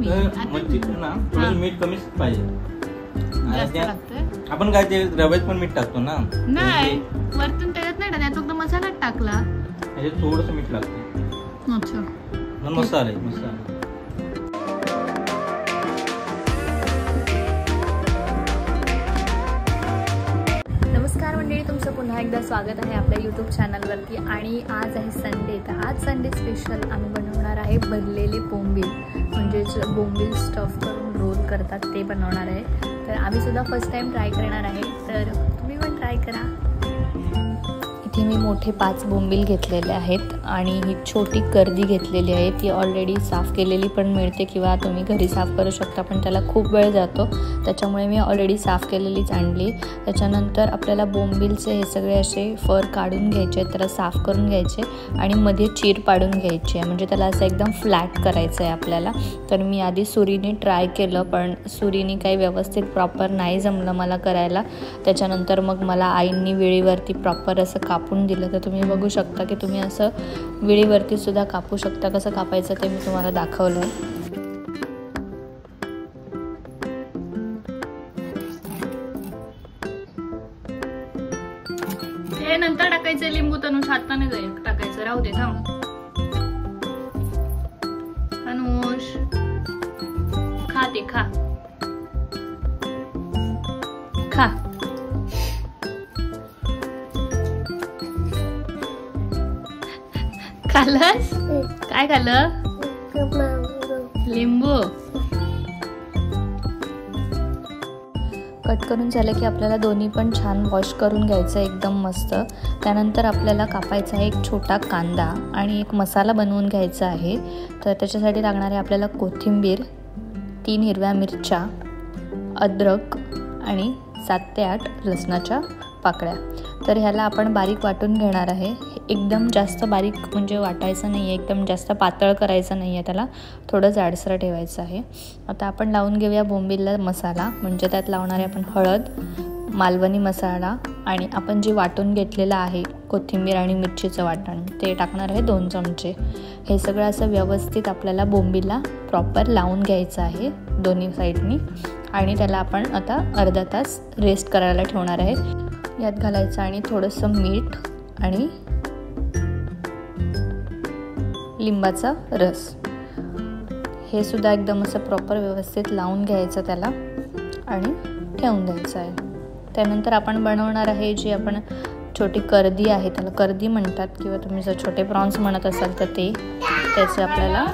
मी मच्छी ना थोडं मीठ कमीच पाहिजे. जास्त लागतंय. आपण काय ते रव्यात पण मीठ टाकतो ना. नाही वरतून त्याच्यात नाही टाकत, फक्त मसालाच टाकला. त्याच्यात थोडंसं मीठ लागतं. अच्छा मसाला आहे मसाला. नमस्कार मंडळी, तुमचं पुन्हा एकदा स्वागत आहे आपल्या यूट्यूब चॅनलवरती. आणि आज आहे संडे, तर आज संडे स्पेशल आम्ही बनवणार आहे भरलेले बोंबील, म्हणजेच बोंबील स्टफ करून रोल करतात ते बनवणार आहे. तर आम्ही सुद्धा फर्स्ट टाइम ट्राय करणार आहे, तर तुम्ही पण ट्राय करा. इथे मी मोठे 5 बोंबील घेतलेले आहेत आणि ही छोटी कर्दी घेतलेली आहे. ती ऑलरेडी साफ केलेली पण मिळते किंवा तुम्ही घरी साफ करू शकता, पण त्याला खूप वेळ जातो, त्याच्यामुळे मी ऑलरेडी साफ केलेलीच आणली. त्याच्यानंतर आपल्याला बोंबीलचे हे सगळे असे फर काढून घ्यायचे, त्याला साफ करून घ्यायचे आणि मध्ये चीर पाडून घ्यायची आहे, म्हणजे त्याला असं एकदम फ्लॅट करायचं आहे आपल्याला. तर मी आधी सुरीने ट्राय केलं, पण सुरीने काही व्यवस्थित प्रॉपर नाही जमलं मला करायला. त्याच्यानंतर मग मला आईंनी वेळीवरती प्रॉपर असं कापून दिलं. तर तुम्ही बघू शकता की तुम्ही असं विळीवरती सुद्धा कापू शकता. कसं कापायचं ते मी तुम्हाला दाखवलं. हे नंतर टाकायचं लिंबू, तनुष हाताने जाईल टाकायचं, राहू दे थांब. तनुष खा ते खा खा. खाल्लंस? काय खाल्लं? लिंबू. कट करून झालं की आपल्याला दोन्ही पण छान वॉश करून घ्यायचं एकदम मस्त. त्यानंतर आपल्याला कापायचा आहे एक छोटा कांदा आणि एक मसाला बनवून घ्यायचा आहे. तर त्याच्यासाठी लागणार आहे आपल्याला कोथिंबीर, 3 हिरव्या मिरच्या, अद्रक आणि 7 ते 8 लसणाच्या पाकळ्या. तर ह्याला आपण बारीक वाटून घेणार आहे. एकदम जास्त बारीक म्हणजे वाटायचं नाही आहे, एकदम जास्त पातळ करायचं नाही आहे, त्याला थोडं जाडसर ठेवायचं आहे. आता आपण लावून घेऊया बोंबीलला मसाला, म्हणजे त्यात लावणारे आपण हळद, मालवणी मसाला आणि आपण जे वाटून घेतलेलं आहे कोथिंबीर आणि मिरचीचं वाटण ते टाकणार आहे 2 चमचे. हे सगळं असं व्यवस्थित आपल्याला बोंबीलला प्रॉपर लावून घ्यायचं आहे दोन्ही साईडनी. आणि त्याला आपण आता अर्धा तास रेस्ट करायला ठेवणार आहे. यात घालायचं आणि थोडंसं मीठ आणि लिंबाचा रस. हे सुद्धा एकदम असं प्रॉपर व्यवस्थित लावून घ्यायचं त्याला आणि ठेवून द्यायचं आहे. त्यानंतर आपण बनवणार आहे जी आपण छोटी कर्दी आहे, त्याला कर्दी म्हणतात किंवा तुम्ही जर छोटे प्रॉन्स म्हणत असाल तर ते, त्याचं आपल्याला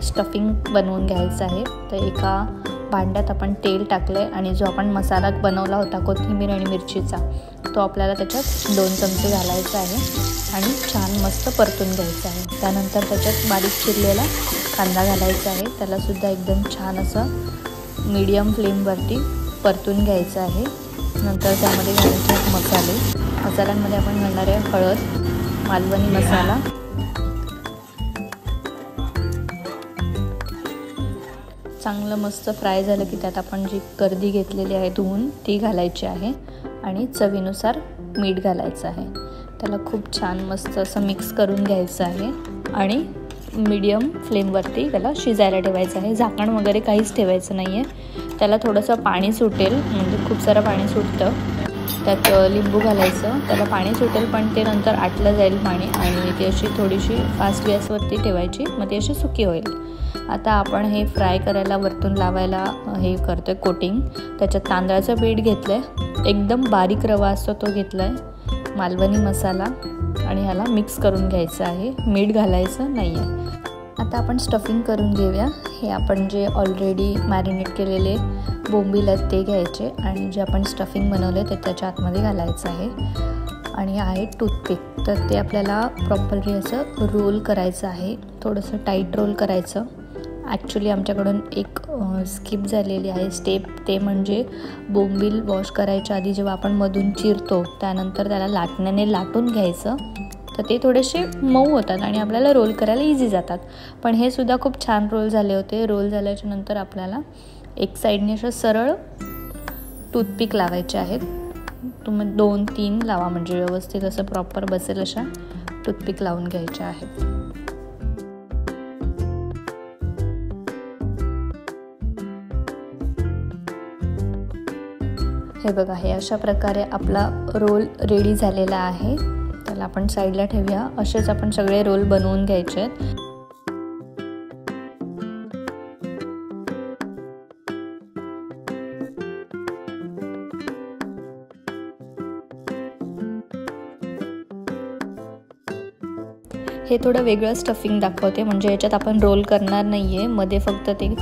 स्टफिंग बनवून घ्यायचं आहे. तर एका भांड्यात आपण तेल टाकलं आहे आणि जो आपण मसाला बनवला होता कोथिंबीर आणि मिरचीचा तो आपल्याला त्याच्यात 2 चमचे घालायचा आहे आणि छान मस्त परतून घ्यायचा आहे. त्यानंतर त्याच्यात बारीक चिरलेला कांदा घालायचा आहे, त्यालासुद्धा एकदम छान असं मीडियम फ्लेमवरती परतून घ्यायचं आहे. नंतर त्यामध्ये घालायचे मसाल्यांमध्ये आपण घालणार आहे हळद, मालवणी मसाला, चांगलं मस्त फ्राय झालं की त्यात आपण जी कर्दी घेतलेली आहे धुवून ती घालायची आहे आणि चवीनुसार मीठ घालायचं आहे. त्याला खूप छान मस्त असं मिक्स करून घ्यायचं आहे आणि मीडियम फ्लेमवरती त्याला शिजायला ठेवायचं आहे. झाकण वगैरे काहीच ठेवायचं नाही आहे. त्याला थोडंसं पाणी सुटेल, म्हणजे खूप सारं पाणी सुटतं, त्यात लिंबू घालायचं, त्याला पाणी सुटेल पण ते नंतर आटलं जाईल पाणी आणि ती अशी थोडीशी फास्ट गॅसवरती ठेवायची, मग ती अशी सुकी होईल. आता आपण हे फ्राय करायला वरतून लावायला हे करतो आहे कोटिंग. त्याच्यात तांदळाचं पीठ घेतलं आहे, एकदम बारीक रवा असतो तो घेतला आहे, मालवणी मसाला आणि ह्याला मिक्स करून घ्यायचं आहे. मीठ घालायचं नाही आहे. आता आपण स्टफिंग करून घेऊया. हे आपण जे ऑलरेडी मॅरिनेट केलेले बोंबील आहेत ते घ्यायचे आणि जे आपण स्टफिंग बनवलं आहे ते त्याच्या आतमध्ये घालायचं आहे. आणि आहे टूथपिक, तर ते आपल्याला प्रॉपरली असं रोल करायचं आहे, थोडंसं टाईट रोल करायचं. ॲक्च्युली आमच्याकडून एक स्किप झालेली आहे स्टेप, ते म्हणजे बोंबील वॉश करायच्या आधी जेव्हा आपण मधून चिरतो त्यानंतर त्याला लाटण्याने लाटून घ्यायचं, तर ते थोडेसे मऊ होतात आणि आपल्याला रोल करायला इझी जातात. पण हे सुद्धा खूप छान रोल झाले होते. रोल झाल्याच्या नंतर आपल्याला एक साईडने असं सरळ टूथपिक लावायचे आहेत. तुम्ही 2-3 लावा, म्हणजे व्यवस्थित असं प्रॉपर बसेल अशा टूथपिक लावून घ्यायच्या आहेत. हे बघा, हे अशा प्रकारे आपला रोल रेडी झालेला आहे. त्याला आपण साईडला ठेवूया. असेच आपण सगळे रोल बनवून घ्यायचे आहेत. हे थोडं वेगळं स्टफिंग दाखवते, म्हणजे याच्यात आपण रोल करणार नाही आहे. मध्ये फक्त ते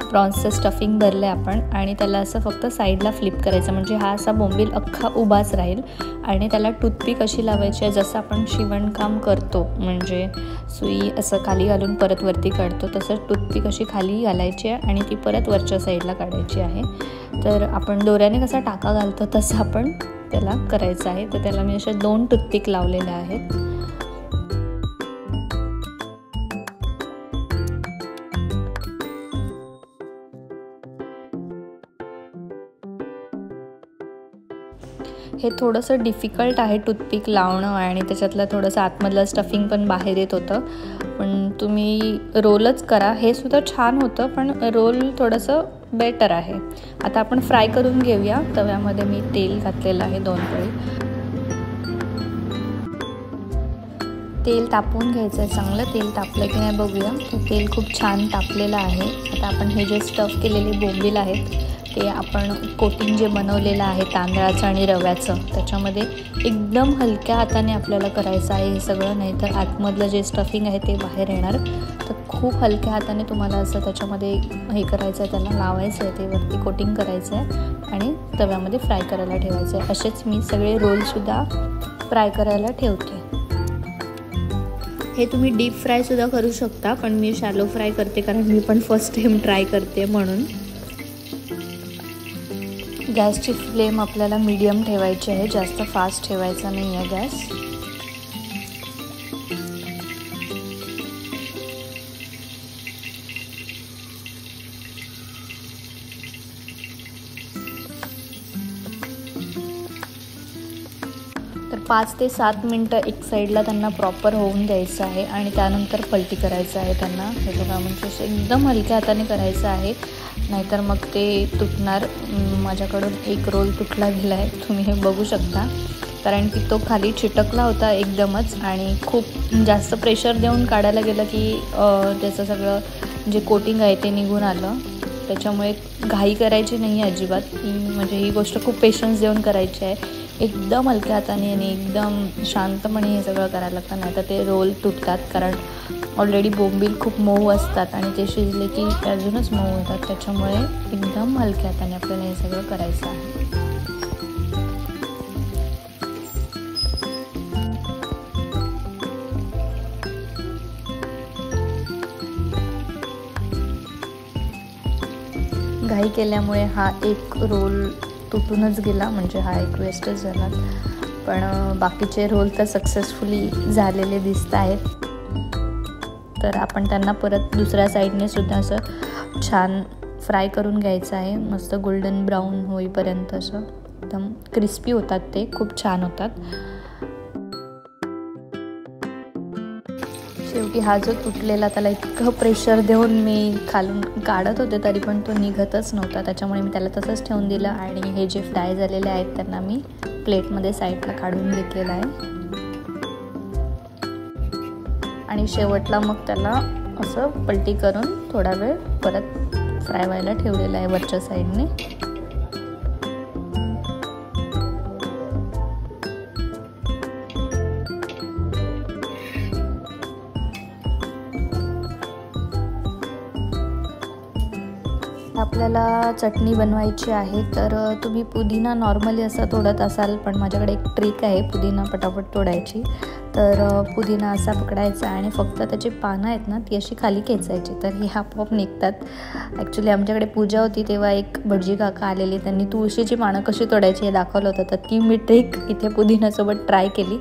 प्रॉन्सचं स्टफिंग भरलं आहे आपण आणि त्याला असं फक्त साईडला फ्लिप करायचं, म्हणजे हा असा बोंबील अख्खा उभाच राहील. आणि त्याला टूथपिक अशी लावायची आहे, जसं आपण शिवणकाम करतो, म्हणजे सुई असं खाली घालून परत वरती काढतो, तसंच टूथपिक अशी खाली घालायची आहे आणि ती परत वरच्या साईडला काढायची आहे. तर आपण दोऱ्याने कसा टाका घालतो तसं आपण त्याला करायचं आहे. तर त्याला मी अशा 2 टूथपिक लावलेल्या आहेत. हे थोडंसं डिफिकल्ट आहे टूथपिक लावणं आणि त्याच्यातलं थोडंसं आतमधलं स्टफिंग पण बाहेर येत होतं. पण तुम्ही रोलच करा, हे सुद्धा छान होतं, पण रोल थोडंसं बेटर आहे. आता आपण फ्राय करून घेऊया. तव्यामध्ये मी तेल घातलेलं आहे 2 पळी. तेल तापवून घ्यायचं आहे चांगलं. तेल तापलं की नाही बघूया. तेल खूप छान तापलेलं आहे. आता आपण हे जे स्टफ केलेले बोंबील आहेत ते आपण कोटिंग जे बनवलेलं आहे तांदळाचं आणि रव्याचं, त्याच्यामध्ये एकदम हलक्या हाताने आपल्याला करायचं आहे हे सगळं, नाही तर आतमधलं जे स्टफिंग आहे ते बाहेर येणार. तर खूप हलक्या हाताने तुम्हाला असं त्याच्यामध्ये हे करायचं आहे, त्याला लावायचं आहे, ते वरती कोटिंग करायचं आहे आणि तव्यामध्ये फ्राय करायला ठेवायचं आहे. असेच मी सगळे रोलसुद्धा फ्राय करायला ठेवते. हे तुम्ही डीप फ्रायसुद्धा करू शकता, पण मी शॅलो फ्राय करते कारण मी पण फर्स्ट टाईम ट्राय करते म्हणून. गॅसची फ्लेम आपल्याला मीडियम ठेवायची आहे, जास्त फास्ट ठेवायचा नाही आहे गॅस. तर 5 ते 7 मिनटं एक साईडला त्यांना प्रॉपर होऊन द्यायचं आहे आणि त्यानंतर पलटी करायचं आहे त्यांना. हे बघा, म्हणजे एकदम हलक्या हाताने करायचं आहे, नाहीतर मग ते तुटणार. माझ्याकडून एक रोल तुटला गेला आहे, तुम्ही हे बघू शकता, कारण की तो खाली चिटकला होता एकदमच आणि खूप जास्त प्रेशर देऊन काढायला गेलं की त्याचं सगळं जे कोटिंग आहे ते निघून आलं. त्याच्यामुळे घाई करायची नाही आहे अजिबात. म्हणजे ही गोष्ट खूप पेशन्स देऊन करायची आहे. एकदम हलक्या हाताने आणि एकदम शांतपणे हे सगळं करायला लागतं, नाही तर ते रोल तुटतात. कारण ऑलरेडी बोंबील खूप मऊ असतात आणि ते शिजले की अजूनच मऊ होतात. त्याच्यामुळे एकदम हलक्या हाताने आपल्याला हे सगळं करायचं आहे. घाई केल्यामुळे हा एक रोल तुटूनच गेला, म्हणजे हा एक वेस्टच झाला. पण बाकीचे रोल तर सक्सेसफुली झालेले दिसत आहेत. तर आपण त्यांना परत दुसऱ्या साईडने सुद्धा असं छान फ्राय करून घ्यायचं आहे, मस्त गोल्डन ब्राऊन होईपर्यंत. असं एकदम क्रिस्पी होतात ते, खूप छान होतात. शेवटी हा जो तुटलेला, त्याला इतकं प्रेशर देऊन मी खालून काढत होते तरी पण तो निघतच नव्हता. त्याच्यामुळे मी त्याला तसंच ठेवून दिलं आणि हे जे फ्राय झालेले आहेत त्यांना मी प्लेटमध्ये साईडला काढून घेतलेलं आहे. आणि शेवटला मग त्याला असं पलटी करून थोडा वेळ परत फ्राय व्हायला ठेवलेलं आहे वरच्या साईडने. आपल्याला चटणी बनवायची आहे, तर तुम्ही पुदिना नॉर्मली असं तोडत असाल, पण माझ्याकडे एक ट्रिक आहे पुदिना पटापट तोडायची. तर पुदिना असा पकडायचा आणि फक्त त्याची पानं आहेत ना ती अशी खाली खेचायची, तर ही आपोआप निघतात. ॲक्च्युली आमच्याकडे पूजा होती तेव्हा एक भटजी काका आलेले, त्यांनी तुळशीची पानं कशी तोडायची हे दाखवलं होतं. तर ती मी ट्रिक इथे पुदिनासोबत ट्राय केली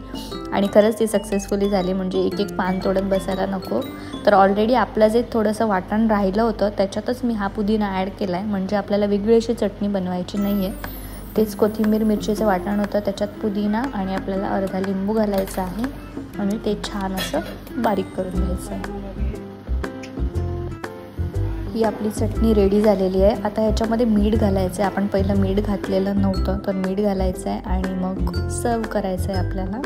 आणि खरंच ती सक्सेसफुली झाली. म्हणजे एक एक पान तोडत बसायला नको. तर ऑलरेडी आपलं जे थोडंसं वाटण राहिलं होतं त्याच्यातच मी हा पुदिना ॲड केला आहे, म्हणजे आपल्याला वेगळी अशी चटणी बनवायची नाही आहे. तेच कोथिंबीर मिरचीचं वाटण होतं, त्याच्यात पुदिना आणि आपल्याला अर्धा लिंबू घालायचा आहे आणि ते छान असं बारीक करून घ्यायचं आहे. ही आपली चटणी रेडी झालेली आहे. आता ह्याच्यामध्ये मीठ घालायचं आहे. आपण पहिलं मीठ घातलेलं नव्हतं, तर मीठ घालायचं आहे आणि मग सर्व करायचं आहे आपल्याला.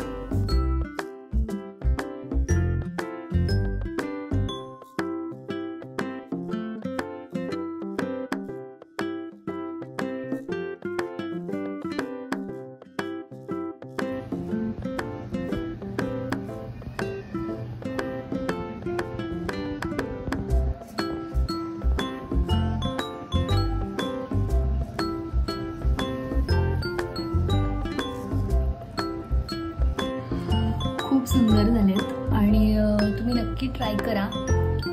खूप सुंदर झालेत आणि तुम्ही नक्की ट्राय करा.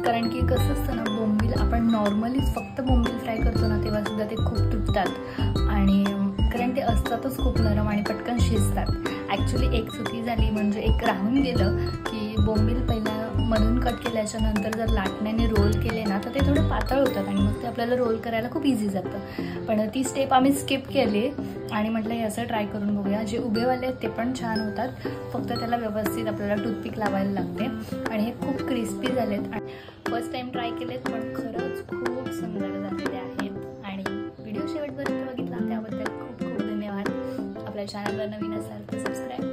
कारण की कसं असतं ना, बोंबील आपण नॉर्मलीच फक्त बोंबील फ्राय करतो ना, तेव्हा सुद्धा ते खूप तुटतात आणि कारण ते असतातच खूप नरम आणि पटकन शिजतात. ॲक्च्युली एक चुकी झाली म्हणजे एक राहून गेलं की बोंबील पहिला मधून कट केल्याच्या नंतर जर लाटण्याने रोल केले ना, तर ते थोडे पातळ होतात आणि मग ते आपल्याला रोल करायला खूप इझी जातं. पण ती स्टेप आम्ही स्किप केली आणि म्हटलं हे असं ट्राय करून बघूया. जे उभेवाले आहेत ते पण छान होतात, फक्त त्याला व्यवस्थित आपल्याला टूथपिक लावायला लागते. आणि हे खूप क्रिस्पी झालेत आणि फर्स्ट टाइम ट्राय केलेत, पण खरंच खूप सुंदर झालेले आहेत. आणि व्हिडिओ शेवटपर्यंत बघितला त्याबद्दल खूप खूप धन्यवाद. आपल्या चॅनलवर नवीन असाल तर सबस्क्राईब